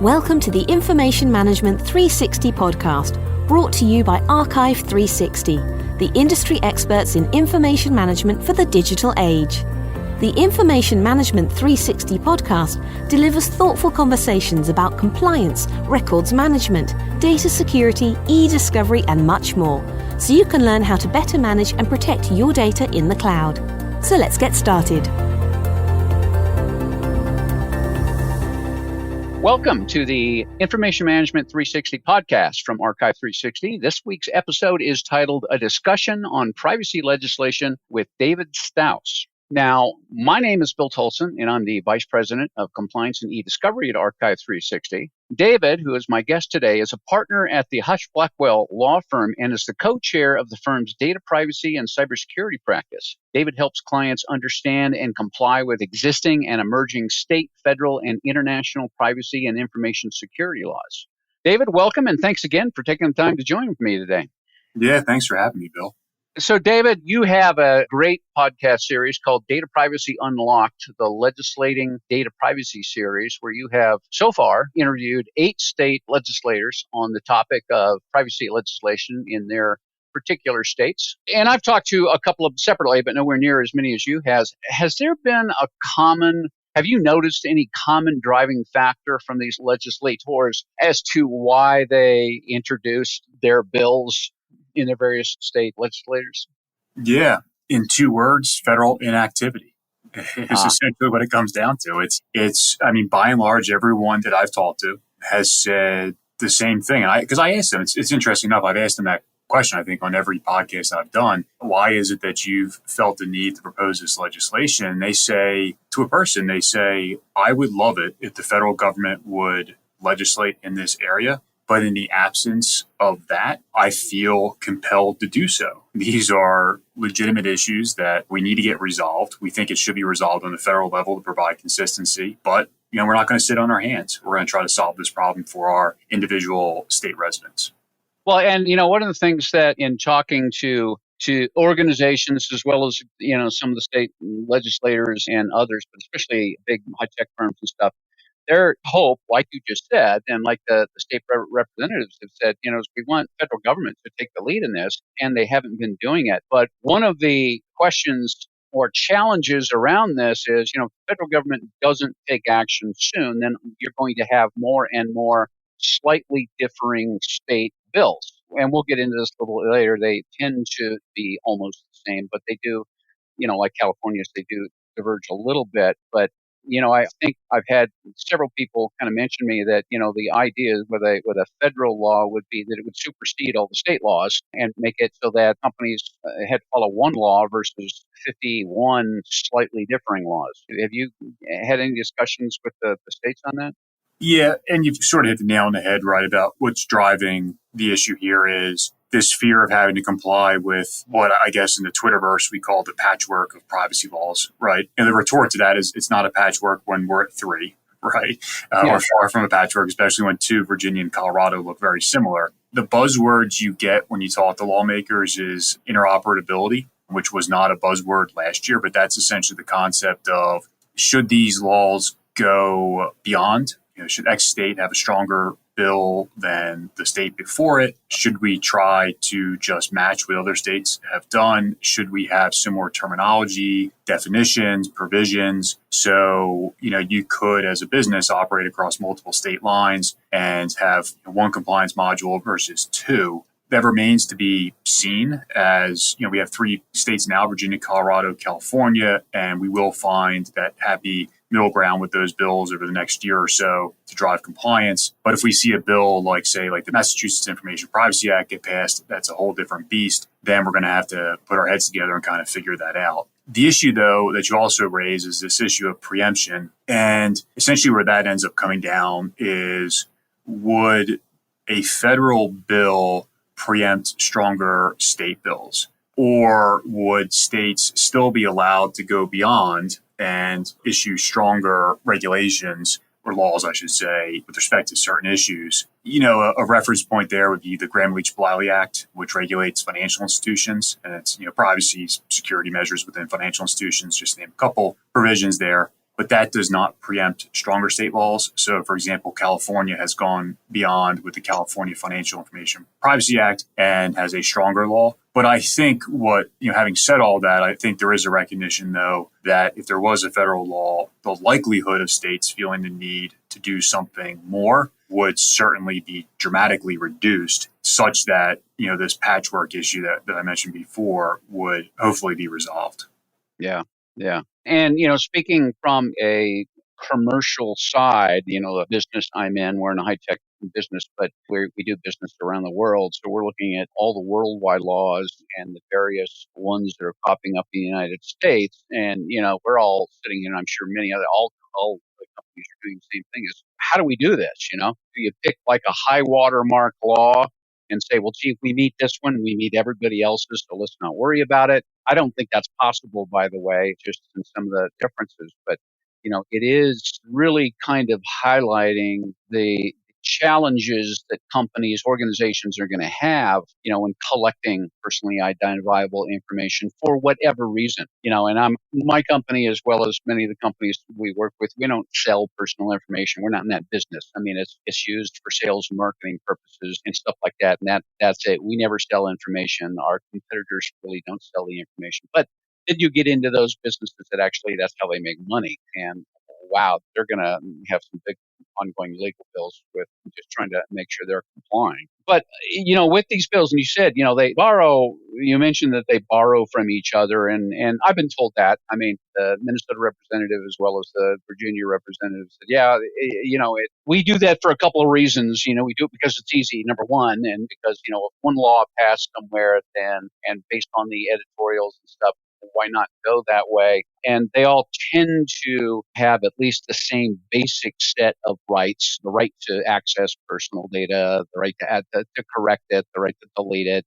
Welcome to the Information Management 360 podcast, brought to you by Archive 360, the industry experts in information management for the digital age. The Information Management 360 podcast delivers thoughtful conversations about compliance, records management, data security, e-discovery, and much more, so you can learn how to better manage and protect your data in the cloud. So let's get started. Welcome to the Information Management 360 podcast from Archive 360. This week's episode is titled A Discussion on Privacy Legislation with David Stauss. Now, my name is Bill Tolson, and I'm the Vice President of Compliance and E-Discovery at Archive 360. David, who is my guest today, is a partner at the Husch Blackwell law firm and is the co-chair of the firm's data privacy and cybersecurity practice. David helps clients understand and comply with existing and emerging state, federal, and international privacy and information security laws. David, welcome, and thanks again for taking the time to join with me today. Yeah, thanks for having me, Bill. So, David, you have a great podcast series called Data Privacy Unlocked, the Legislating Data Privacy series, where you have so far interviewed 8 state legislators on the topic of privacy legislation in their particular states. And I've talked to a couple of them separately, but nowhere near as many as you has. Has there been have you noticed any common driving factor from these legislators as to why they introduced their bills in their various state legislators? Yeah, in 2 words, federal inactivity. It's essentially what it comes down to. I mean, by and large, everyone that I've talked to has said the same thing. And because I asked them, it's interesting enough, I've asked them that question, I think, on every podcast I've done. Why is it that you've felt the need to propose this legislation? And they say, to a person, I would love it if the federal government would legislate in this area. But in the absence of that, I feel compelled to do so. These are legitimate issues that we need to get resolved. We think it should be resolved on the federal level to provide consistency. But, we're not going to sit on our hands. We're going to try to solve this problem for our individual state residents. Well, and, one of the things that in talking to organizations as well as, some of the state legislators and others, but especially big high-tech firms and stuff, their hope, like you just said, and like the state representatives have said, is we want federal government to take the lead in this, and they haven't been doing it. But one of the questions or challenges around this is, if the federal government doesn't take action soon, then you're going to have more and more slightly differing state bills. And we'll get into this a little later. They tend to be almost the same, but they do, like California's, they do diverge a little bit. But I think I've had several people kind of mention me that, the idea with a federal law would be that it would supersede all the state laws and make it so that companies had to follow one law versus 51 slightly differing laws. Have you had any discussions with the states on that? Yeah, and you've sort of hit the nail on the head, right, about what's driving the issue here is this fear of having to comply with what I guess in the Twitterverse we call the patchwork of privacy laws, right? And the retort to that is it's not a patchwork when we're at 3, right? Or far from a patchwork, especially when 2, Virginia and Colorado, look very similar. The buzzwords you get when you talk to lawmakers is interoperability, which was not a buzzword last year, but that's essentially the concept of should these laws go beyond? Should X state have a stronger bill than the state before it? Should we try to just match what other states have done? Should we have similar terminology, definitions, provisions? So, you could, as a business, operate across multiple state lines and have one compliance module versus 2. That remains to be seen as, we have 3 states now, Virginia, Colorado, California, and we will find that happy middle ground with those bills over the next year or so to drive compliance. But if we see a bill like the Massachusetts Information Privacy Act get passed, that's a whole different beast. Then we're going to have to put our heads together and kind of figure that out. The issue, though, that you also raise is this issue of preemption. And essentially where that ends up coming down is, would a federal bill preempt stronger state bills? Or would states still be allowed to go beyond and issue stronger regulations or laws, I should say, with respect to certain issues? A reference point there would be the Gramm-Leach-Bliley Act, which regulates financial institutions, and it's, privacy security measures within financial institutions, just to name a couple provisions there. but that does not preempt stronger state laws. So, for example, California has gone beyond with the California Financial Information Privacy Act and has a stronger law. But I think having said all that, I think there is a recognition, though, that if there was a federal law, the likelihood of states feeling the need to do something more would certainly be dramatically reduced, such that, this patchwork issue that I mentioned before would hopefully be resolved. Yeah. Yeah. And, speaking from a commercial side, the business I'm in, we're in a high tech business, but we do business around the world. So we're looking at all the worldwide laws and the various ones that are popping up in the United States. And, we're all sitting here, and I'm sure all the companies are doing the same thing, is how do we do this? Do you pick like a high watermark law and say, well, gee, if we meet this one, we meet everybody else's, so let's not worry about it? I don't think that's possible, by the way, just in some of the differences. But, it is really kind of highlighting the challenges that companies, organizations are going to have, in collecting personally identifiable information for whatever reason, and my company, as well as many of the companies we work with, we don't sell personal information. We're not in that business. I mean, it's used for sales and marketing purposes and stuff like that. And that's it. We never sell information. Our competitors really don't sell the information. But then you get into those businesses that actually that's how they make money. And wow, they're going to have some big ongoing legal bills with just trying to make sure they're complying. But, with these bills, and you said, you mentioned that they borrow from each other. And I've been told that. I mean, the Minnesota representative as well as the Virginia representative said, yeah, we do that for a couple of reasons. We do it because it's easy, number one, and because, if one law passed somewhere, and based on the editorials and stuff, why not go that way? And they all tend to have at least the same basic set of rights: the right to access personal data, the right to correct it, the right to delete it,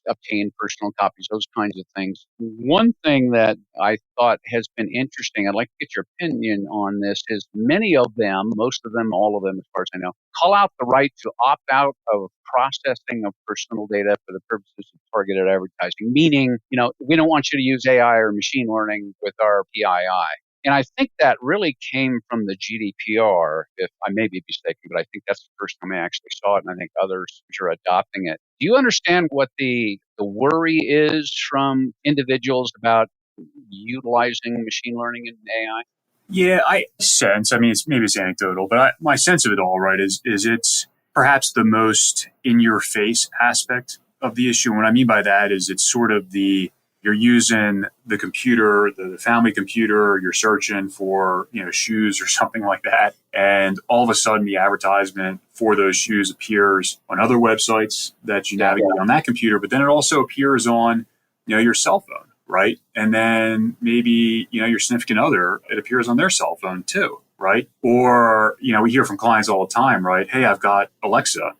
obtain personal copies, those kinds of things. One thing that I thought has been interesting, I'd like to get your opinion on this, is many of them, most of them, all of them, as far as I know, call out the right to opt out of processing of personal data for the purposes of targeted advertising, meaning, we don't want you to use AI or machine learning with our PII. And I think that really came from the GDPR, if I may be mistaken, but I think that's the first time I actually saw it, and I think others are adopting it. Do you understand what the worry is from individuals about utilizing machine learning and AI? Yeah, it's anecdotal, but my sense of it all, right, is it's perhaps the most in-your-face aspect of the issue. And what I mean by that is it's sort of you're using the computer, the family computer, you're searching for, shoes or something like that. And all of a sudden the advertisement for those shoes appears on other websites that you navigate on that computer, but then it also appears on, your cell phone, right? And then maybe, your significant other, it appears on their cell phone too, right? Or, we hear from clients all the time, right? Hey, I've got Alexa.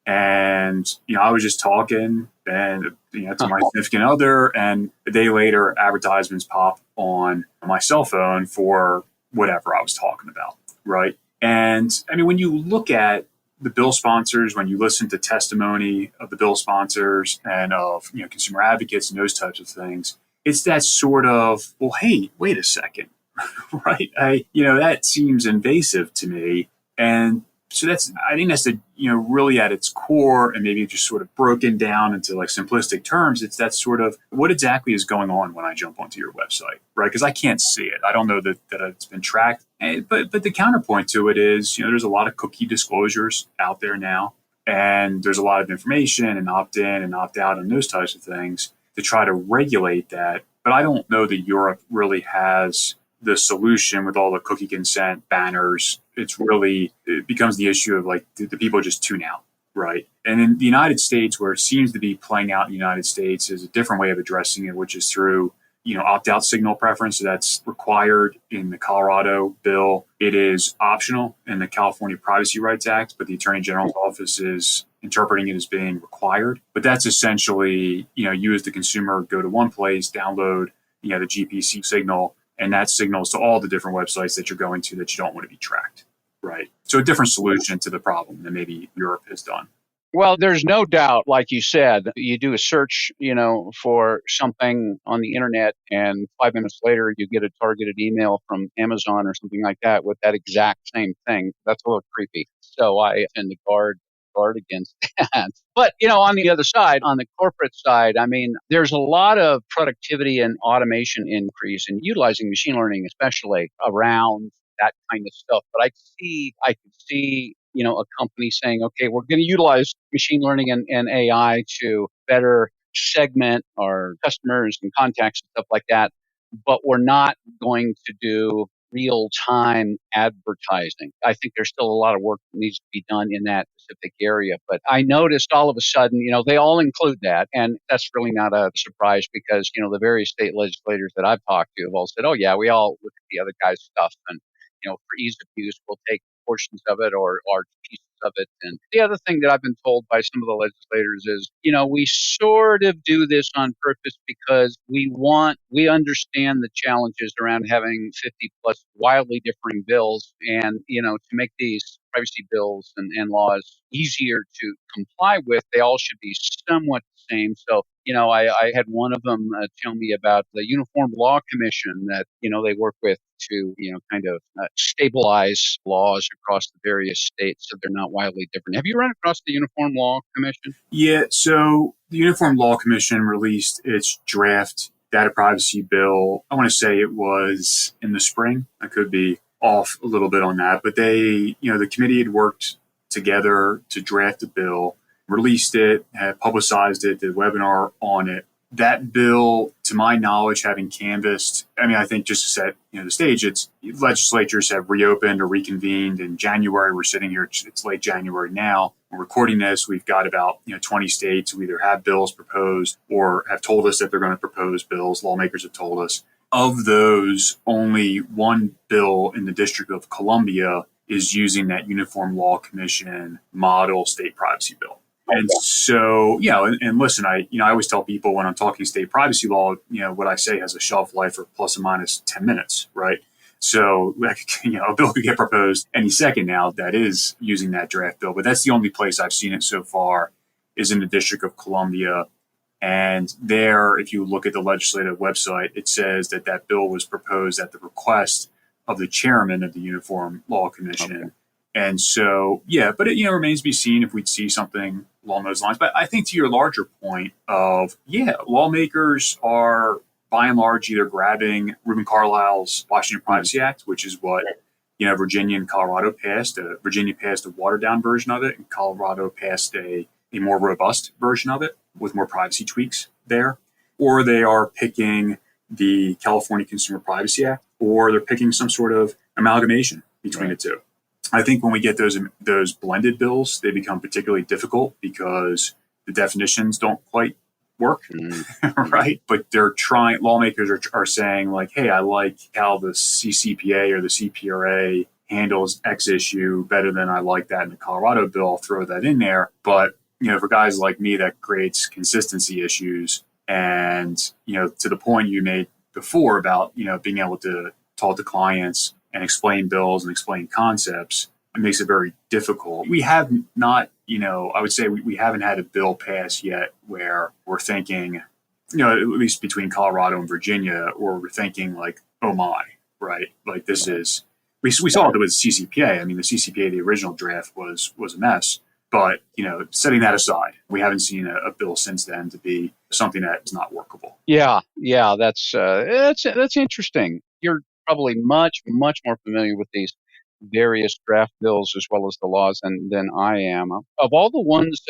And, I was just talking and, to my significant other, and a day later advertisements pop on my cell phone for whatever I was talking about. Right. And I mean, when you look at the bill sponsors, when you listen to testimony of the bill sponsors and of, consumer advocates and those types of things, it's that sort of, well, hey, wait a second. Right. That seems invasive to me. And so I think that's really at its core, and maybe just sort of broken down into like simplistic terms. It's that sort of what exactly is going on when I jump onto your website, right? Because I can't see it. I don't know that it's been tracked. But the counterpoint to it is, there's a lot of cookie disclosures out there now, and there's a lot of information and opt in and opt out and those types of things to try to regulate that. But I don't know that Europe really has the solution with all the cookie consent banners. It becomes the issue of like, do the people just tune out, right? And in the United States, where it seems to be playing out in the United States, is a different way of addressing it, which is through, opt-out signal preference. So that's required in the Colorado bill. It is optional in the California Privacy Rights Act, but the Attorney General's office is interpreting it as being required. But that's essentially, you as the consumer go to one place, download, the GPC signal, and that signals to all the different websites that you're going to that you don't want to be tracked, right? So a different solution to the problem than maybe Europe has done. Well, there's no doubt, like you said, you do a search, for something on the internet, and 5 minutes later you get a targeted email from Amazon or something like that with that exact same thing. That's a little creepy. So I tend to guard against that. But, on the other side, on the corporate side, I mean, there's a lot of productivity and automation increase in utilizing machine learning, especially around that kind of stuff. But I could see, a company saying, okay, we're going to utilize machine learning and AI to better segment our customers and contacts and stuff like that. But we're not going to do real time advertising. I think there's still a lot of work that needs to be done in that specific area. But I noticed all of a sudden, they all include that. And that's really not a surprise because, the various state legislators that I've talked to have all said, oh, yeah, we all look at the other guy's stuff. And, for ease of use, we'll take portions of it or pieces of it. And the other thing that I've been told by some of the legislators is, we sort of do this on purpose because we understand the challenges around having 50 plus wildly differing bills. And, to make these privacy bills and laws easier to comply with, they all should be somewhat the same. So, I had one of them tell me about the Uniform Law Commission that, they work with to, kind of stabilize laws across the various states so they're not wildly different. Have you run across the Uniform Law Commission? Yeah, so the Uniform Law Commission released its draft data privacy bill. I want to say it was in the spring. I could be off a little bit on that, but the committee had worked together to draft a bill, released it, had publicized it, did a webinar on it. That bill, to my knowledge, having canvassed, I think just to set the stage, it's legislatures have reopened or reconvened in January. We're sitting here; it's late January now. We're recording this. We've got about 20 states who either have bills proposed or have told us that they're going to propose bills. Lawmakers have told us. Of those, only one bill in the District of Columbia is using that Uniform Law Commission model state privacy bill. And so, and listen, I always tell people when I'm talking state privacy law, what I say has a shelf life of plus or minus 10 minutes, right? So, a bill could get proposed any second now that is using that draft bill. But that's the only place I've seen it so far is in the District of Columbia. And there, if you look at the legislative website, it says that bill was proposed at the request of the chairman of the Uniform Law Commission. Okay. And so, but it remains to be seen if we'd see something along those lines. But I think to your larger point of, lawmakers are by and large either grabbing Reuben Carlyle's Washington Privacy Act, which is what Virginia and Colorado passed. Virginia passed a watered down version of it, and Colorado passed a more robust version of it with more privacy tweaks there. Or they are picking the California Consumer Privacy Act, or they're picking some sort of amalgamation between the two. I think when we get those blended bills, they become particularly difficult because the definitions don't quite work, right? But lawmakers are saying like, hey, I like how the CCPA or the CPRA handles X issue better than I like that in the Colorado bill. I'll throw that in there. But, for guys like me, that creates consistency issues. And, to the point you made before about, being able to talk to clients and explain bills and explain concepts, it makes it very difficult. We have not, I would say we haven't had a bill pass yet where we're thinking, at least between Colorado and Virginia, or we're thinking like, oh my, right? Like this is, we saw it with CCPA. I mean, the CCPA, the original draft was a mess. But, setting that aside, we haven't seen a bill since then to be something that is not workable. Yeah, that's interesting. You're probably much more familiar with these various draft bills as well as the laws than I am. Of all the ones,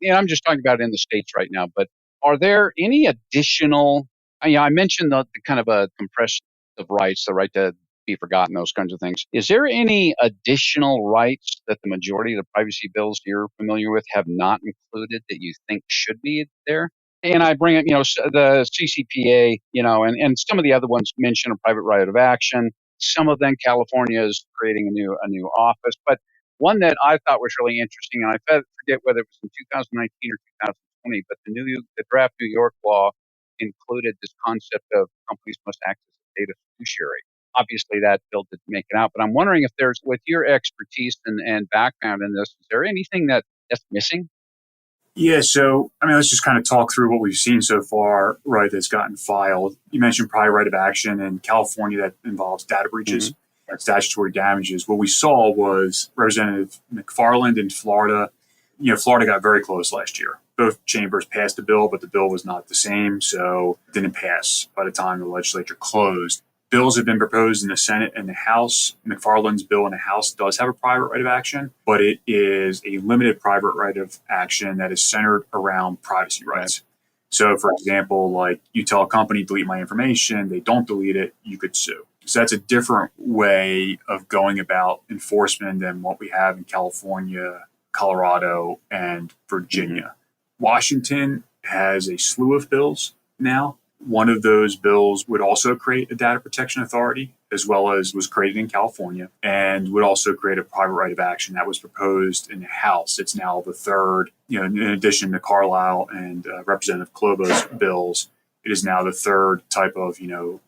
and I'm just talking about in the states right now, but are there any additional? I mentioned the kind of a compression of rights, the right to be forgotten, those kinds of things. Is there any additional rights that the majority of the privacy bills you're familiar with have not included that you think should be there? And I bring up, the CCPA, and some of the other ones mention a private right of action. Some of them, California is creating a new office. But one that I thought was really interesting, and I forget whether it was in 2019 or 2020, but the draft New York law included this concept of companies must act as a data fiduciary. Obviously, that bill didn't make it out. But I'm wondering if there's, with your expertise and background in this, is there anything that's missing? Yeah, so I mean, let's just kind of talk through what we've seen so far, right? That's gotten filed. You mentioned private right of action in California that involves data breaches, and statutory damages. What we saw was Representative McFarland in Florida. Florida got very close last year. Both chambers passed the bill, but the bill was not the same, so it didn't pass by the time the legislature closed. Bills have been proposed in the Senate and the House. McFarland's bill in the House does have a private right of action, but it is a limited private right of action that is centered around privacy rights. So, for example, like you tell a company, delete my information, they don't delete it, you could sue. So that's a different way of going about enforcement than what we have in California, Colorado, and Virginia. Washington has a slew of bills now. One of those bills would also create a data protection authority, as well as was created in California, and would also create a private right of action that was proposed in the House. It's now the third, in addition to Carlisle and Representative Klobuchar's bills, it is now the third type of,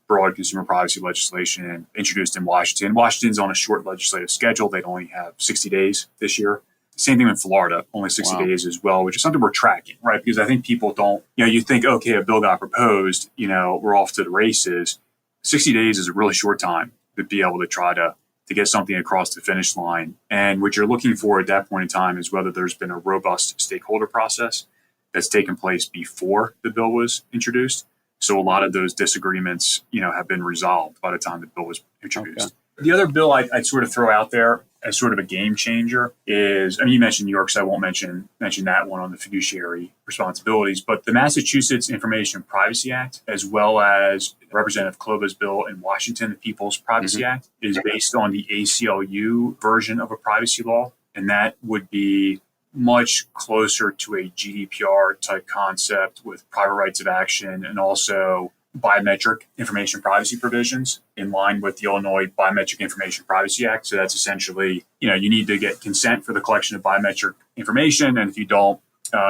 broad consumer privacy legislation introduced in Washington. Washington's on a short legislative schedule. They'd only have 60 days this year. Same thing in Florida, only 60 days as well, which is something we're tracking, right? Because I think people don't, you think, okay, a bill got proposed, we're off to the races. 60 days is a really short time to be able to try to get something across the finish line. And what you're looking for at that point in time is whether there's been a robust stakeholder process that's taken place before the bill was introduced. So a lot of those disagreements, have been resolved by the time the bill was introduced. Okay. The other bill I'd sort of throw out there as sort of a game changer is, you mentioned New York, so I won't mention that one on the fiduciary responsibilities, but the Massachusetts Information Privacy Act, as well as Representative Klobuchar's bill in Washington, the People's Privacy Act, is based on the ACLU version of a privacy law, and that would be much closer to a GDPR type concept with private rights of action and also biometric information privacy provisions in line with the Illinois Biometric Information Privacy Act. So that's essentially, you need to get consent for the collection of biometric information. And if you don't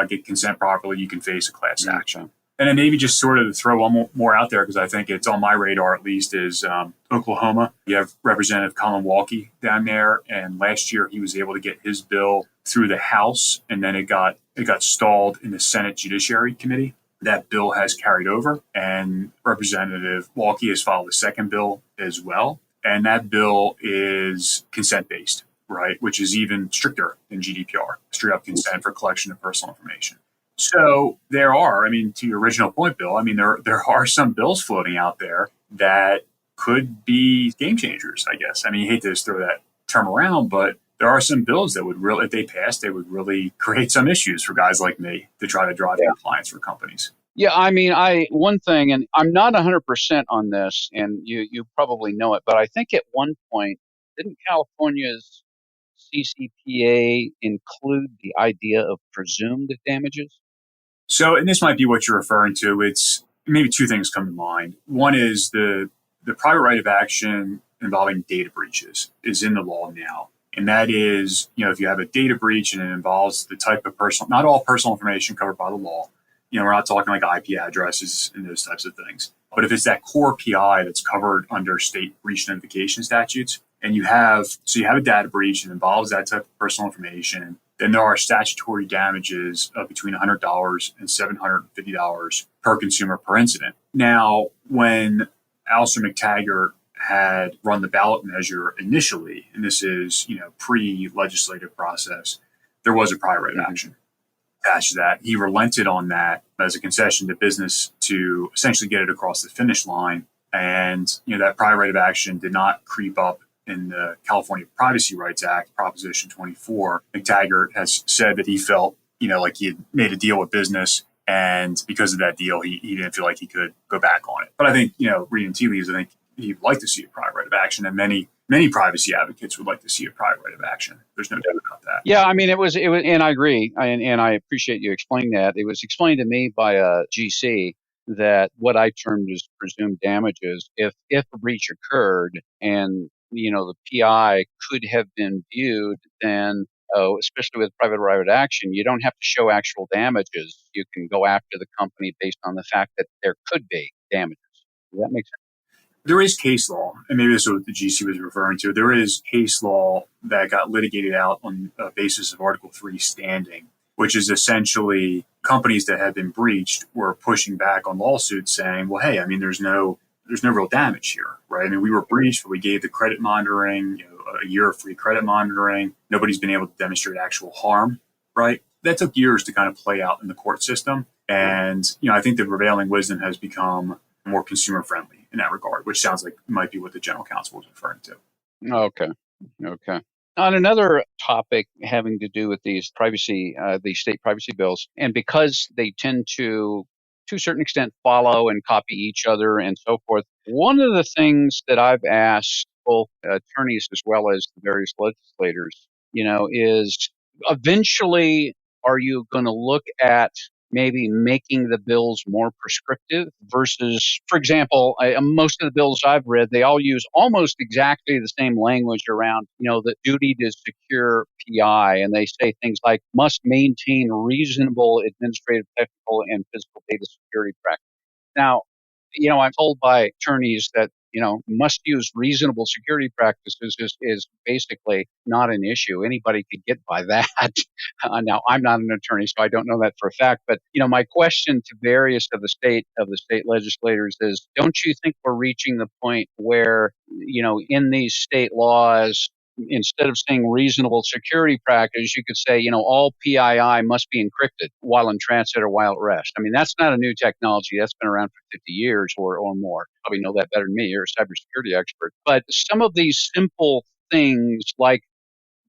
get consent properly, you can face a class action. And then maybe just sort of to throw one more out there, because I think it's on my radar at least, is Oklahoma. You have Representative Colin Walke down there. And last year he was able to get his bill through the House, and then it got stalled in the Senate Judiciary Committee. That bill has carried over, and Representative Walke has filed a second bill as well. And that bill is consent-based, right, which is even stricter than GDPR, straight-up consent for collection of personal information. So there are, to your original point, Bill, there are some bills floating out there that could be game changers, I guess. You hate to just throw that term around, but there are some bills that would really, if they pass, they would really create some issues for guys like me to try to drive compliance for companies. Yeah, one thing, and I'm not 100% on this, and you probably know it, but I think at one point, didn't California's CCPA include the idea of presumed damages? So, and this might be what you're referring to. It's maybe two things come to mind. One is the private right of action involving data breaches is in the law now. And that is, if you have a data breach and it involves the type of not all personal information covered by the law. We're not talking like IP addresses and those types of things. But if it's that core PI that's covered under state breach notification statutes, and you have a data breach and involves that type of personal information, then there are statutory damages of between $100 and $750 per consumer per incident. Now, when Alistair McTaggart had run the ballot measure initially, and this is, pre-legislative process, there was a private right of action attached to that. He relented on that as a concession to business to essentially get it across the finish line. And, that private right of action did not creep up in the California Privacy Rights Act, Proposition 24. McTaggart has said that he felt, like he had made a deal with business. And because of that deal, he didn't feel like he could go back on it. But I think, reading tea leaves, I think he'd like to see a private right of action, and many privacy advocates would like to see a private right of action. There's no doubt about that. Yeah, it was, and I agree, and I appreciate you explaining that. It was explained to me by a GC that what I termed as presumed damages, if a breach occurred and the PI could have been viewed, then especially with private right of action, you don't have to show actual damages. You can go after the company based on the fact that there could be damages. Does that make sense? There is case law, and maybe this is what the GC was referring to. There is case law that got litigated out on the basis of Article 3 standing, which is essentially companies that had been breached were pushing back on lawsuits saying, well, hey, I mean, there's no real damage here, right? I mean, we were breached, but we gave the credit monitoring, a year of free credit monitoring. Nobody's been able to demonstrate actual harm, right? That took years to kind of play out in the court system. And, I think the prevailing wisdom has become more consumer friendly in that regard, which sounds like might be what the general counsel was referring to. Okay. On another topic having to do with these state privacy bills, and because they tend to a certain extent, follow and copy each other and so forth. One of the things that I've asked both attorneys as well as the various legislators, is eventually, are you going to look at maybe making the bills more prescriptive versus, for example, most of the bills I've read, they all use almost exactly the same language around, the duty to secure PI. And they say things like must maintain reasonable administrative, technical, and physical data security practices. Now, I'm told by attorneys that, must use reasonable security practices is basically not an issue. Anybody could get by that. Now, I'm not an attorney, so I don't know that for a fact. But, my question to various of the state legislators is, don't you think we're reaching the point where, in these state laws, instead of saying reasonable security practice, you could say, all PII must be encrypted while in transit or while at rest. I mean, that's not a new technology. That's been around for 50 years or more. Probably know that better than me. You're a cybersecurity expert. But some of these simple things like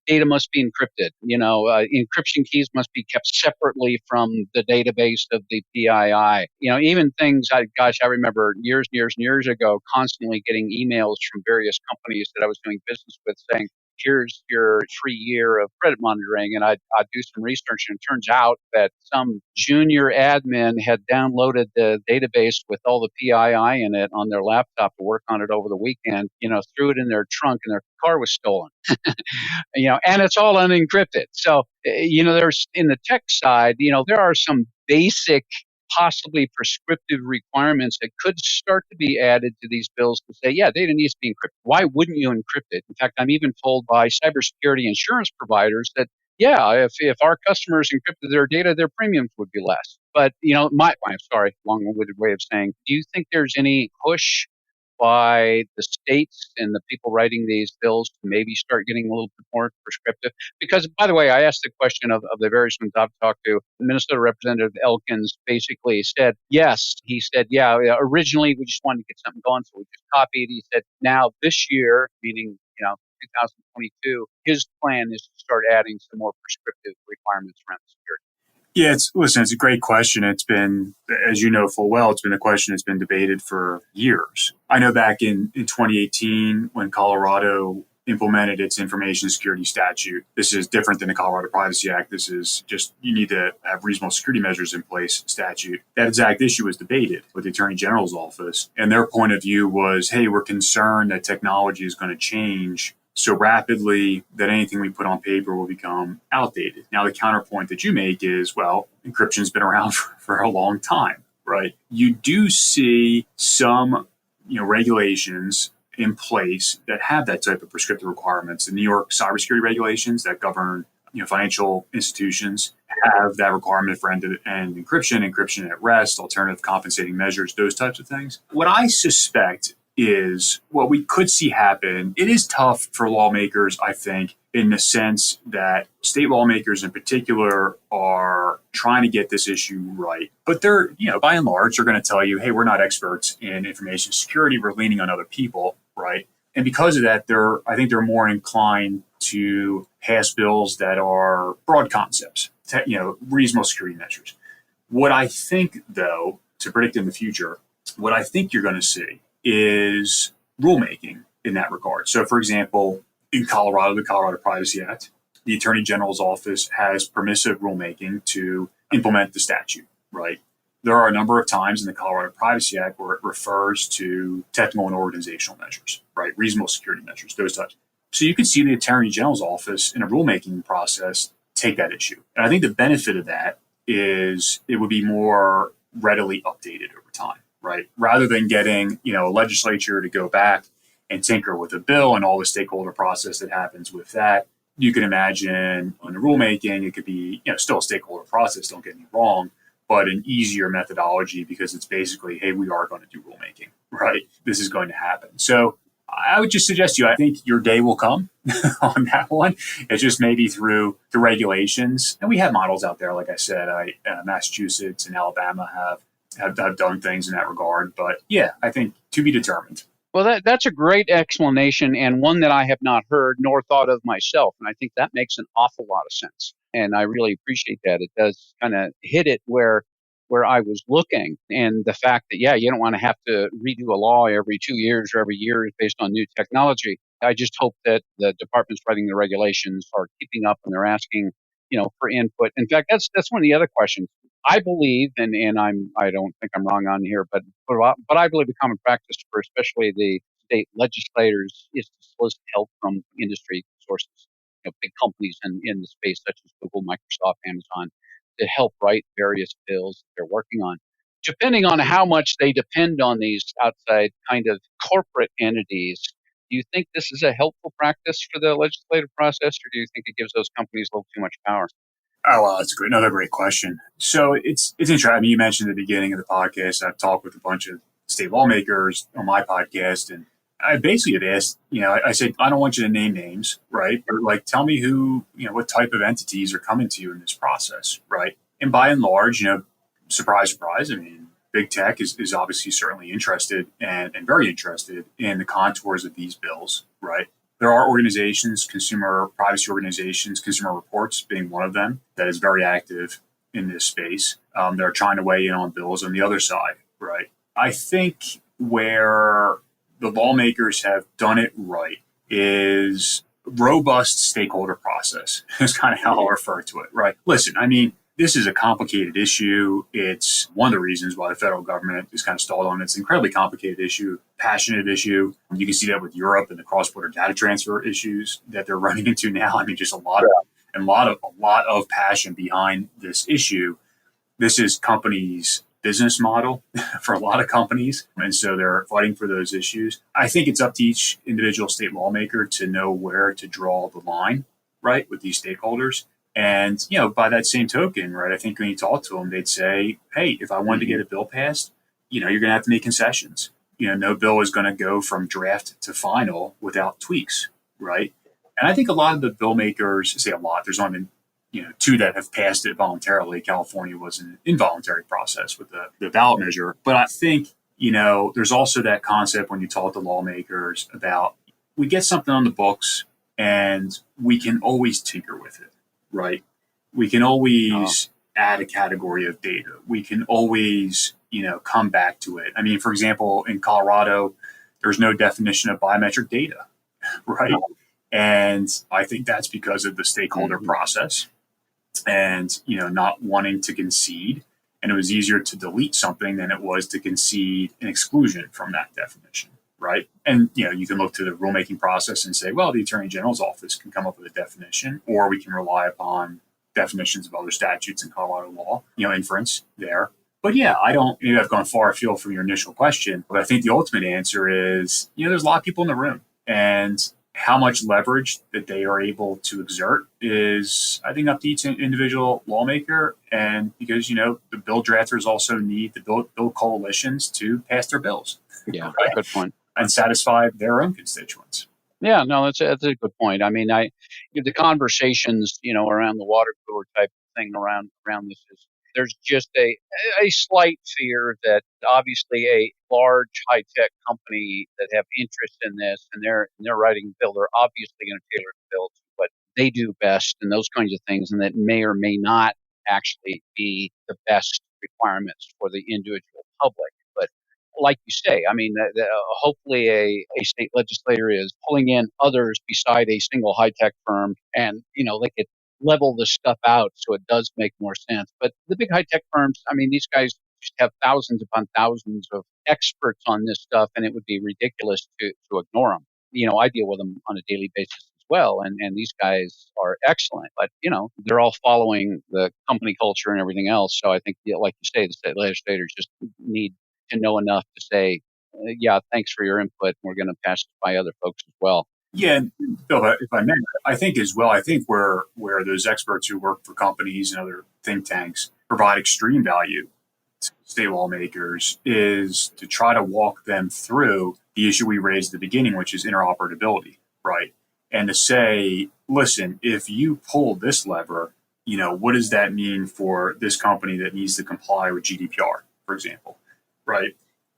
data must be encrypted, encryption keys must be kept separately from the database of the PII. Even things, I remember years and years ago, constantly getting emails from various companies that I was doing business with saying, here's your free year of credit monitoring. And I'd do some research, and it turns out that some junior admin had downloaded the database with all the PII in it on their laptop to work on it over the weekend, threw it in their trunk, and their car was stolen. And it's all unencrypted. So, there's in the tech side, there are some basic, possibly prescriptive requirements that could start to be added to these bills to say, yeah, data needs to be encrypted. Why wouldn't you encrypt it? In fact, I'm even told by cybersecurity insurance providers that, yeah, if our customers encrypted their data, their premiums would be less. But, long-winded way of saying, do you think there's any push by the states and the people writing these bills to maybe start getting a little bit more prescriptive? Because, by the way, I asked the question of the various ones I've talked to. Minnesota Representative Elkins basically said, yes. He said, yeah, originally we just wanted to get something going, so we just copied. He said, now this year, meaning, 2022, his plan is to start adding some more prescriptive requirements around security. Yeah, it's a great question. It's been, as you know full well, it's been a question that's been debated for years. I know back in 2018 when Colorado implemented its information security statute. This is different than the Colorado Privacy Act. This is just, you need to have reasonable security measures in place statute. That exact issue was debated with the Attorney General's office. And their point of view was, hey, we're concerned that technology is going to change so rapidly that anything we put on paper will become outdated. Now, the counterpoint that you make is, well, encryption's been around for a long time, right? You do see some, regulations in place that have that type of prescriptive requirements. The New York cybersecurity regulations that govern, financial institutions have that requirement for end-to-end encryption at rest, alternative compensating measures, those types of things. What I suspect is what we could see happen. It is tough for lawmakers, I think, in the sense that state lawmakers in particular are trying to get this issue right. But they're, by and large, they're going to tell you, hey, we're not experts in information security. We're leaning on other people, right? And because of that, I think they're more inclined to pass bills that are broad concepts, reasonable security measures. What I think, though, to predict in the future, what I think you're going to see is rulemaking in that regard. So, for example, in Colorado, the Colorado Privacy Act, the Attorney General's office has permissive rulemaking to implement the statute, right? There are a number of times in the Colorado Privacy Act where it refers to technical and organizational measures, right? Reasonable security measures, those types. So you could see the Attorney General's office in a rulemaking process take that issue. And I think the benefit of that is it would be more readily updated over time. Right. Rather than getting, a legislature to go back and tinker with a bill and all the stakeholder process that happens with that, You can imagine on the rulemaking, it could be, still a stakeholder process, don't get me wrong, but an easier methodology because it's basically, hey, we are going to do rulemaking, right? This is going to happen. So I would just suggest I think your day will come on that one. It's just maybe through the regulations. And we have models out there, like I said, Massachusetts and Alabama have done things in that regard. But yeah, I think to be determined. Well, that's a great explanation and one that I have not heard nor thought of myself. And I think that makes an awful lot of sense. And I really appreciate that. It does kind of hit it where I was looking. And the fact that, yeah, you don't want to have to redo a law every 2 years or every year based on new technology. I just hope that the departments writing the regulations are keeping up and they're asking, for input. In fact, that's one of the other questions. I believe, and I don't think I'm wrong on here, but I believe the common practice for especially the state legislators is to solicit help from industry sources, big companies in the space such as Google, Microsoft, Amazon, to help write various bills that they're working on. Depending on how much they depend on these outside kind of corporate entities, do you think this is a helpful practice for the legislative process, or do you think it gives those companies a little too much power? Oh, well, that's another great question. So it's interesting. I mean, you mentioned at the beginning of the podcast, I've talked with a bunch of state lawmakers on my podcast, and I basically have asked, I said, I don't want you to name names, right? Or like, tell me who, what type of entities are coming to you in this process, right? And by and large, surprise, surprise, I mean, big tech is obviously certainly interested and very interested in the contours of these bills, right? There are organizations, consumer privacy organizations, Consumer Reports being one of them, that is very active in this space. They're trying to weigh in on bills on the other side, right? I think where the lawmakers have done it right is robust stakeholder process is kind of how I'll refer to it, right? Listen, I mean, this is a complicated issue. It's one of the reasons why the federal government is kind of stalled on it. It's an incredibly complicated issue, passionate issue. You can see that with Europe and the cross-border data transfer issues that they're running into now. I mean, just a lot of passion behind this issue. This is companies' business model for a lot of companies, and so they're fighting for those issues. I think it's up to each individual state lawmaker to know where to draw the line, right, with these stakeholders. And, by that same token, right, I think when you talk to them, they'd say, hey, if I wanted to get a bill passed, you're going to have to make concessions. No bill is going to go from draft to final without tweaks, right? And I think a lot of the bill makers, say a lot, there's only been, two that have passed it voluntarily. California was an involuntary process with the ballot measure. But I think, there's also that concept when you talk to lawmakers about we get something on the books and we can always tinker with it. Right. We can always add a category of data. We can always, come back to it. I mean, for example, in Colorado, there's no definition of biometric data. Right. And I think that's because of the stakeholder process and, not wanting to concede. And it was easier to delete something than it was to concede an exclusion from that definition. Right. And, you can look to the rulemaking process and say, well, the Attorney General's office can come up with a definition, or we can rely upon definitions of other statutes in Colorado law, inference there. But yeah, maybe I've gone far afield from your initial question, but I think the ultimate answer is, there's a lot of people in the room, and how much leverage that they are able to exert is, I think, up to each individual lawmaker. And because, the bill drafters also need the bill coalitions to pass their bills. Yeah, right? Good point. And satisfy their own constituents. Yeah, no, that's a good point. I mean, the conversations, around the water cooler type thing around this is there's just a slight fear that obviously a large high tech company that have interest in this and they're writing a bill, they're obviously going to tailor the bill to what they do best and those kinds of things, and that may or may not actually be the best requirements for the individual public. But like you say, I mean, hopefully a state legislator is pulling in others beside a single high tech firm, and they could level this stuff out so it does make more sense. But the big high tech firms, I mean, these guys just have thousands upon thousands of experts on this stuff, and it would be ridiculous to ignore them. I deal with them on a daily basis as well, and these guys are excellent, but they're all following the company culture and everything else. So I think, like you say, the state legislators just need to know enough to say, yeah, thanks for your input. We're going to pass it by other folks as well. Yeah, and Bill, if I may, I think as well, I think where those experts who work for companies and other think tanks provide extreme value to state lawmakers is to try to walk them through the issue we raised at the beginning, which is interoperability, right? And to say, listen, if you pull this lever, what does that mean for this company that needs to comply with GDPR, for example, right?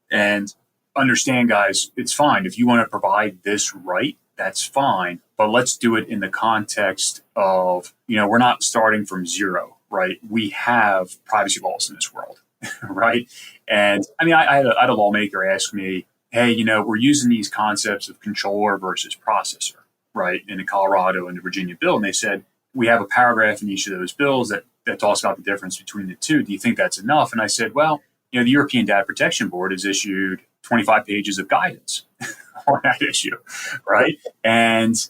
And understand, guys, it's fine. If you want to provide this right, that's fine. But let's do it in the context of, we're not starting from zero, right? We have privacy laws in this world, right? And I mean, I had a lawmaker ask me, hey, we're using these concepts of controller versus processor, right, in the Colorado and the Virginia bill. And they said, we have a paragraph in each of those bills that talks about the difference between the two. Do you think that's enough? And I said, well, the European Data Protection Board has issued 25 pages of guidance on that issue, right? And, so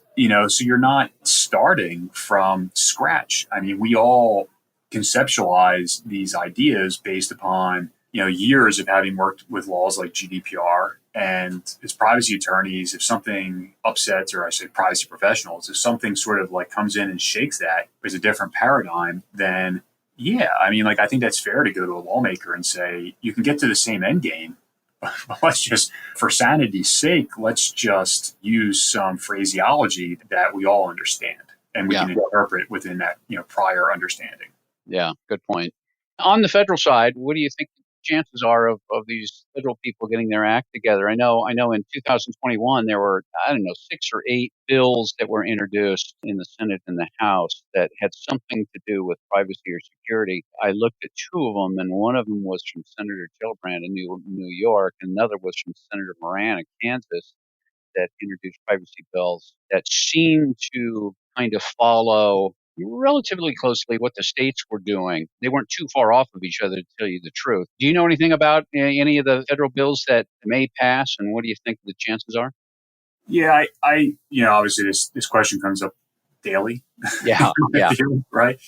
you're not starting from scratch. I mean, we all conceptualize these ideas based upon, years of having worked with laws like GDPR. And as privacy attorneys, if something upsets, or I say privacy professionals, if something sort of like comes in and shakes that, there's a different paradigm, then yeah, I mean, I think that's fair to go to a lawmaker and say, you can get to the same end game, but let's just, for sanity's sake, let's just use some phraseology that we all understand and we can interpret within that, prior understanding. Yeah, good point. On the federal side, what do you think the chances are of these federal people getting their act together? I know in 2021 there were, I don't know, 6 or 8 bills that were introduced in the Senate and the House that had something to do with privacy or security. I looked at 2 of them, and one of them was from Senator Gillibrand in New York, and another was from Senator Moran of Kansas, that introduced privacy bills that seemed to kind of follow relatively closely what the states were doing. They weren't too far off of each other, to tell you the truth. Do you know anything about any of the federal bills that may pass, and what do you think the chances are? Yeah, I obviously this question comes up daily. Yeah, yeah. Right.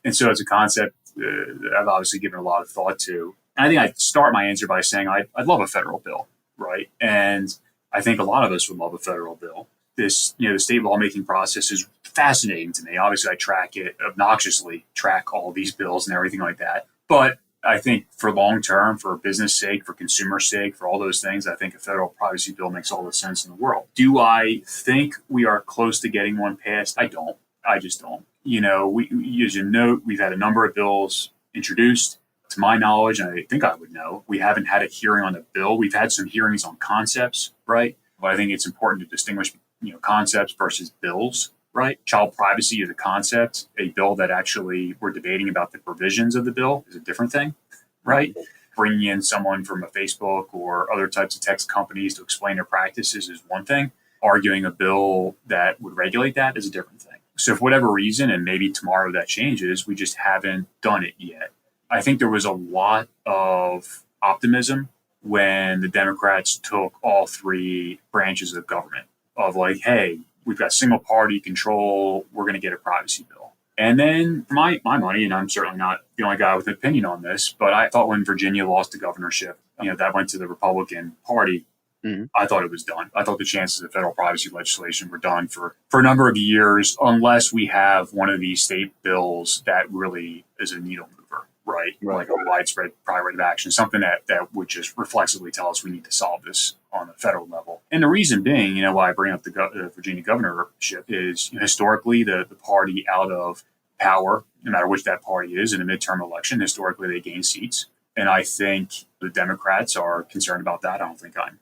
And so it's a concept I've obviously given a lot of thought to. And I think I'd start my answer by saying I'd love a federal bill, right? And I think a lot of us would love a federal bill. This, the state lawmaking process is fascinating to me. Obviously, I track it obnoxiously, track all these bills and everything like that. But I think for long term, for business sake, for consumer sake, for all those things, I think a federal privacy bill makes all the sense in the world. Do I think we are close to getting one passed? I don't. I just don't. As you note, we've had a number of bills introduced. To my knowledge, and I think I would know, we haven't had a hearing on the bill. We've had some hearings on concepts, right? But I think it's important to distinguish, concepts versus bills, right? Child privacy is a concept. A bill that actually we're debating about the provisions of the bill is a different thing, right? Bringing in someone from a Facebook or other types of tech companies to explain their practices is one thing. Arguing a bill that would regulate that is a different thing. So for whatever reason, and maybe tomorrow that changes, we just haven't done it yet. I think there was a lot of optimism when the Democrats took all 3 branches of government of like, hey, we've got single party control. We're going to get a privacy bill. And then for my money, and I'm certainly not the only guy with an opinion on this, but I thought when Virginia lost the governorship, that went to the Republican Party. Mm-hmm. I thought it was done. I thought the chances of federal privacy legislation were done for a number of years, unless we have one of these state bills that really is a needle mover, right? Like a widespread private right of action, something that would just reflexively tell us we need to solve this on a federal level. And the reason being, why I bring up the Virginia governorship is historically the party out of power, no matter which that party is in a midterm election, historically they gain seats. And I think the Democrats are concerned about that. I don't think I'm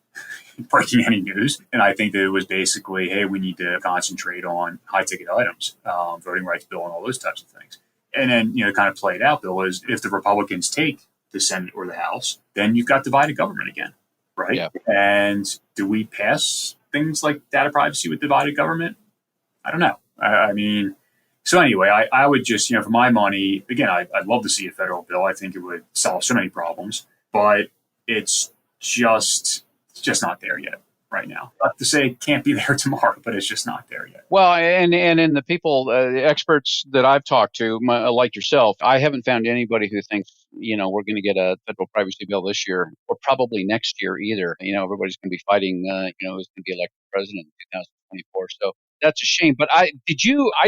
breaking any news. And I think that it was basically, hey, we need to concentrate on high ticket items, voting rights bill and all those types of things. And then, kind of played out, Bill, is if the Republicans take the Senate or the House, then you've got divided government again, right? Yeah. And do we pass things like data privacy with divided government? I don't know. I mean, so anyway, I would just, for my money, again, I'd love to see a federal bill. I think it would solve so many problems, but it's just not there yet right now. Not to say it can't be there tomorrow, but it's just not there yet. Well, and in the people, the experts that I've talked to, like yourself, I haven't found anybody who thinks, we're going to get a federal privacy bill this year or probably next year either. Everybody's going to be fighting, who's going to be elected president in 2024. So that's a shame. But I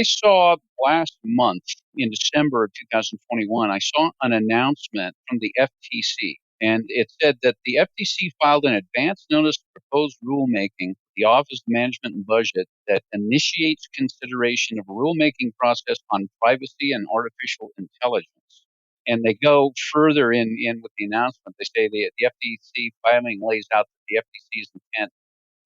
saw last month in December of 2021, I saw an announcement from the FTC. And it said that the FTC filed an advance notice of proposed rulemaking, the Office of Management and Budget, that initiates consideration of a rulemaking process on privacy and artificial intelligence. And they go further in with the announcement. They say the FTC filing lays out that the FTC's intent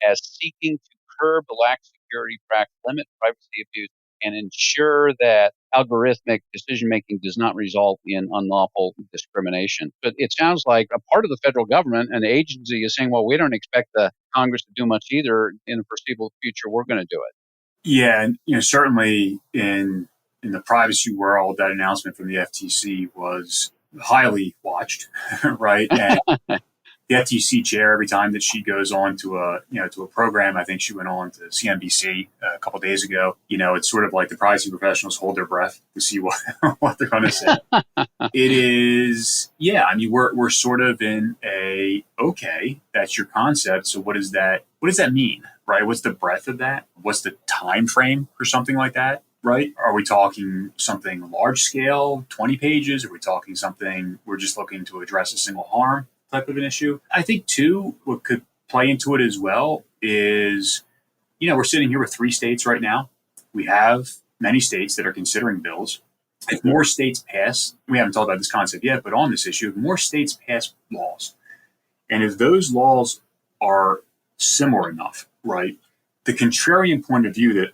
as seeking to curb lax security practice, limit privacy abuse, and ensure that algorithmic decision making does not result in unlawful discrimination. But it sounds like a part of the federal government and the agency is saying, well, we don't expect the Congress to do much either in the foreseeable future. We're going to do it. Yeah, and certainly in the privacy world, that announcement from the FTC was highly watched, right? And the FTC chair, every time that she goes on to a program, I think she went on to CNBC a couple of days ago. It's sort of like the privacy professionals hold their breath to see what they're going to say. It is, yeah. I mean, we're sort of in okay, that's your concept. So what does that mean, right? What's the breadth of that? What's the time frame for something like that? Right? Are we talking something large scale, 20 pages? Are we talking something we're just looking to address a single harm type of an issue? I think, too, what could play into it as well is, we're sitting here with 3 states right now. We have many states that are considering bills. If more states pass, we haven't talked about this concept yet, but on this issue, if more states pass laws, and if those laws are similar enough, right, the contrarian point of view that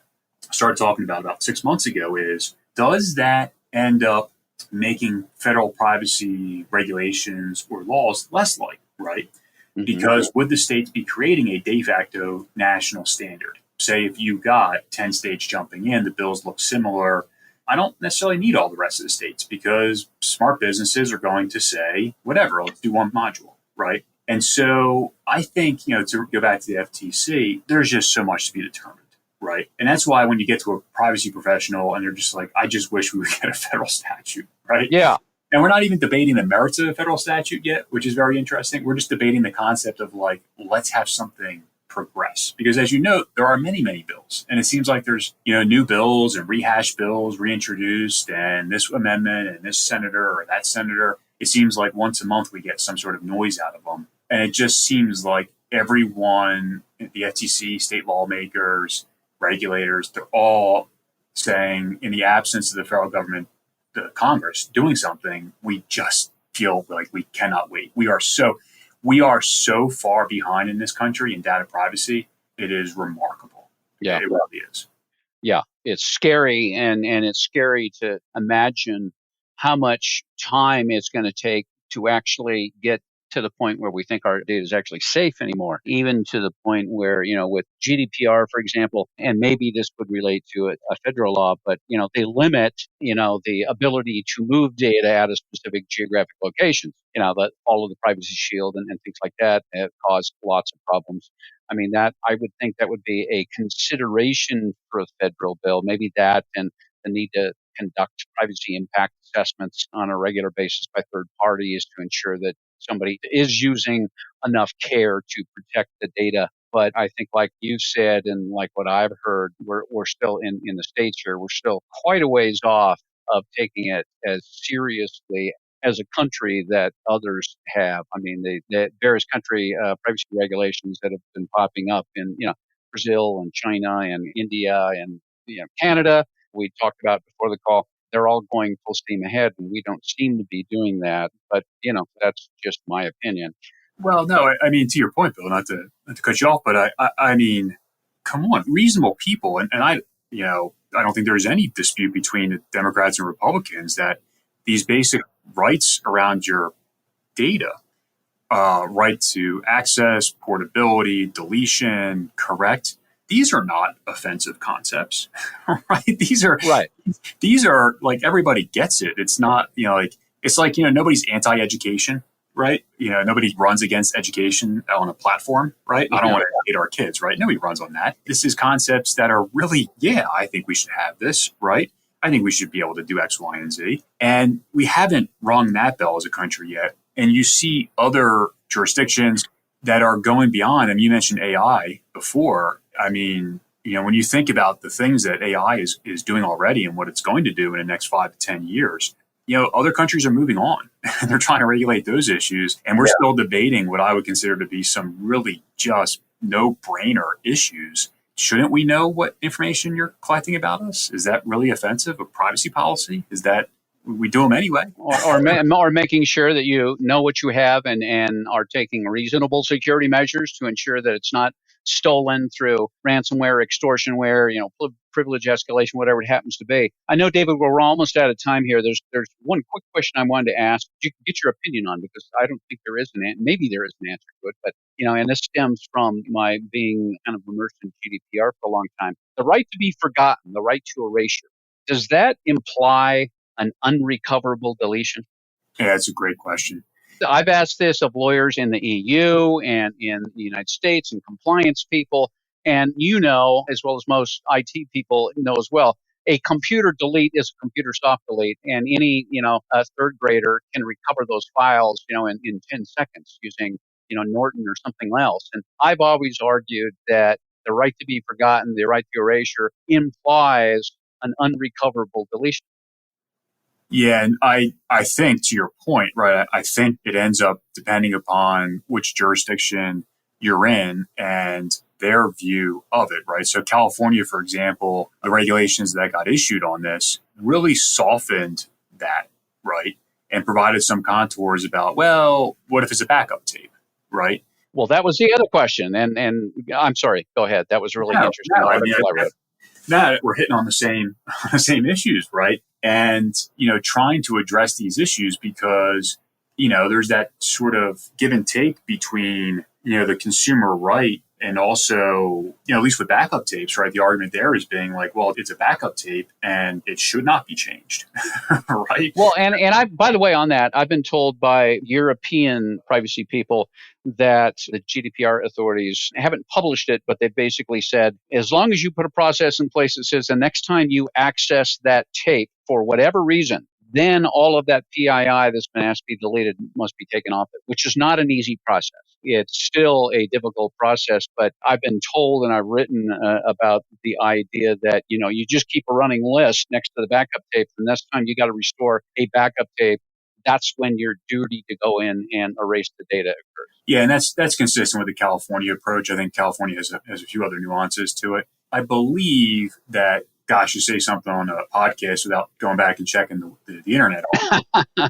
I started talking about 6 months ago is, does that end up making federal privacy regulations or laws less likely, right? Mm-hmm. Because would the states be creating a de facto national standard? Say if you got 10 states jumping in, the bills look similar. I don't necessarily need all the rest of the states because smart businesses are going to say, whatever, let's do one module, right? And so I think, to go back to the FTC, there's just so much to be determined. Right. And that's why when you get to a privacy professional and they're just like, I just wish we would get a federal statute. Right. Yeah. And we're not even debating the merits of a federal statute yet, which is very interesting. We're just debating the concept of like, let's have something progress. Because as you note, there are many, many bills. And it seems like there's, new bills and rehashed bills reintroduced and this amendment and this senator or that senator. It seems like once a month we get some sort of noise out of them. And it just seems like everyone, the FTC, state lawmakers, regulators, they're all saying in the absence of the federal government, the Congress doing something, we just feel like we cannot wait. We are so far behind in this country in data privacy. It is remarkable. Yeah, it really is. Yeah, it's scary, and it's scary to imagine how much time it's going to take to actually get to the point where we think our data is actually safe anymore, even to the point where, with GDPR, for example, and maybe this would relate to a federal law, but, they limit, the ability to move data out of specific geographic locations, that follow the privacy shield and things like that have caused lots of problems. I mean, that I would think that would be a consideration for a federal bill, maybe that and the need to conduct privacy impact assessments on a regular basis by third parties to ensure that somebody is using enough care to protect the data. But I think like you said, and like what I've heard, we're still in the States here, we're still quite a ways off of taking it as seriously as a country that others have. I mean, the various country privacy regulations that have been popping up in, Brazil and China and India and, Canada, we talked about before the call. They're all going full steam ahead, and we don't seem to be doing that. But, that's just my opinion. Well, no, I mean, to your point, Bill, not to cut you off, but I mean, come on, reasonable people. And I don't think there's any dispute between the Democrats and Republicans that these basic rights around your data, right to access, portability, deletion, correct, these are not offensive concepts, right? These are like, everybody gets it. It's not, it's like, nobody's anti-education, right? Nobody runs against education on a platform, right? I don't want to hate our kids, right? Nobody runs on that. This is concepts that are really, I think we should have this, right? I think we should be able to do X, Y, and Z. And we haven't rung that bell as a country yet. And you see other jurisdictions that are going beyond. I mean, you mentioned AI before. I mean, when you think about the things that AI is doing already and what it's going to do in the next 5 to 10 years, other countries are moving on and they're trying to regulate those issues. And we're still debating what I would consider to be some really just no-brainer issues. Shouldn't we know what information you're collecting about us? Is that really offensive? A privacy policy? Is that we do them anyway? or making sure that you know what you have and are taking reasonable security measures to ensure that it's not stolen through ransomware, extortionware, privilege escalation, whatever it happens to be. I know, David, we're almost out of time here. There's one quick question I wanted to ask. You can get your opinion on, because I don't think there is maybe there is an answer to it, but and this stems from my being kind of immersed in GDPR for a long time. The right to be forgotten, the right to erasure. Does that imply an unrecoverable deletion? Yeah, that's a great question. I've asked this of lawyers in the EU and in the United States and compliance people, and as well as most IT people know as well, a computer delete is a computer soft delete, and any, a third grader can recover those files, in 10 seconds using, Norton or something else. And I've always argued that the right to be forgotten, the right to erasure, implies an unrecoverable deletion. Yeah, and I think, to your point, right, I think it ends up depending upon which jurisdiction you're in and their view of it, right? So California, for example, the regulations that got issued on this really softened that, right? And provided some contours about, well, what if it's a backup tape, right? Well, that was the other question. And I'm sorry, go ahead. That was really interesting. We're hitting on the same issues, right? And, trying to address these issues because, there's that sort of give and take between, the consumer right and also, at least with backup tapes, right? The argument there is being like, well, it's a backup tape and it should not be changed, right? Well, and I, by the way, on that, I've been told by European privacy people that the GDPR authorities haven't published it, but they've basically said, as long as you put a process in place that says the next time you access that tape for whatever reason, then all of that PII that's been asked to be deleted must be taken off it, which is not an easy process. It's still a difficult process, but I've been told and I've written about the idea that, you just keep a running list next to the backup tape. The next time you got to restore a backup tape, that's when your duty to go in and erase the data occurs. Yeah, and that's consistent with the California approach. I think California has a few other nuances to it. I believe that, gosh, you say something on a podcast without going back and checking the internet.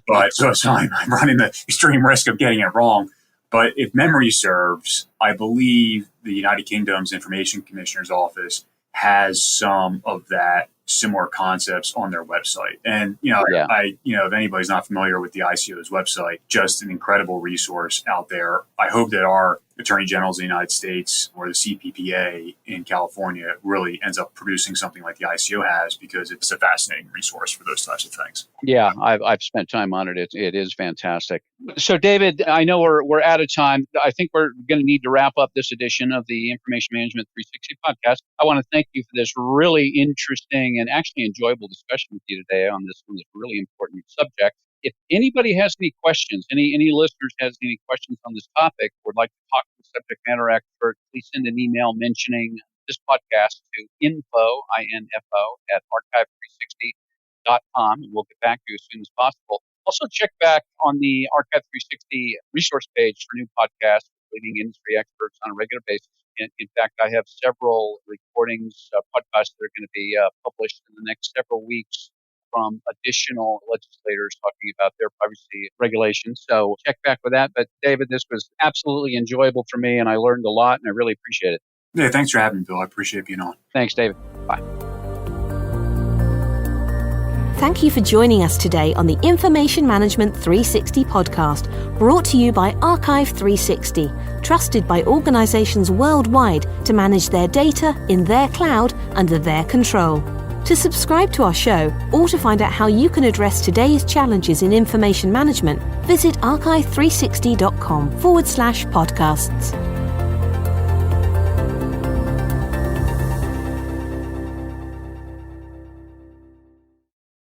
But so I'm running the extreme risk of getting it wrong. But if memory serves, I believe the United Kingdom's Information Commissioner's Office has some of that similar concepts on their website. And, if anybody's not familiar with the ICO's website, just an incredible resource out there. I hope that our Attorney Generals in the United States or the CPPA in California really ends up producing something like the ICO has, because it's a fascinating resource for those types of things. Yeah, I've spent time on it. It is fantastic. So, David, I know we're out of time. I think we're going to need to wrap up this edition of the Information Management 360 podcast. I want to thank you for this really interesting and actually enjoyable discussion with you today on this really important subject. If anybody has any questions, any listeners has any questions on this topic, or would like to talk to the subject matter expert, please send an email mentioning this podcast to info at archive360.com, and we'll get back to you as soon as possible. Also, check back on the Archive 360 resource page for new podcasts with leading industry experts on a regular basis. In fact, I have several recordings, podcasts that are going to be published in the next several weeks from additional legislators talking about their privacy regulations. So check back with that. But David, this was absolutely enjoyable for me, and I learned a lot, and I really appreciate it. Yeah, thanks for having me, Bill. I appreciate being on. Thanks, David. Bye. Thank you for joining us today on the Information Management 360 podcast, brought to you by Archive 360, trusted by organizations worldwide to manage their data in their cloud under their control. To subscribe to our show or to find out how you can address today's challenges in information management, visit archive360.com/podcasts.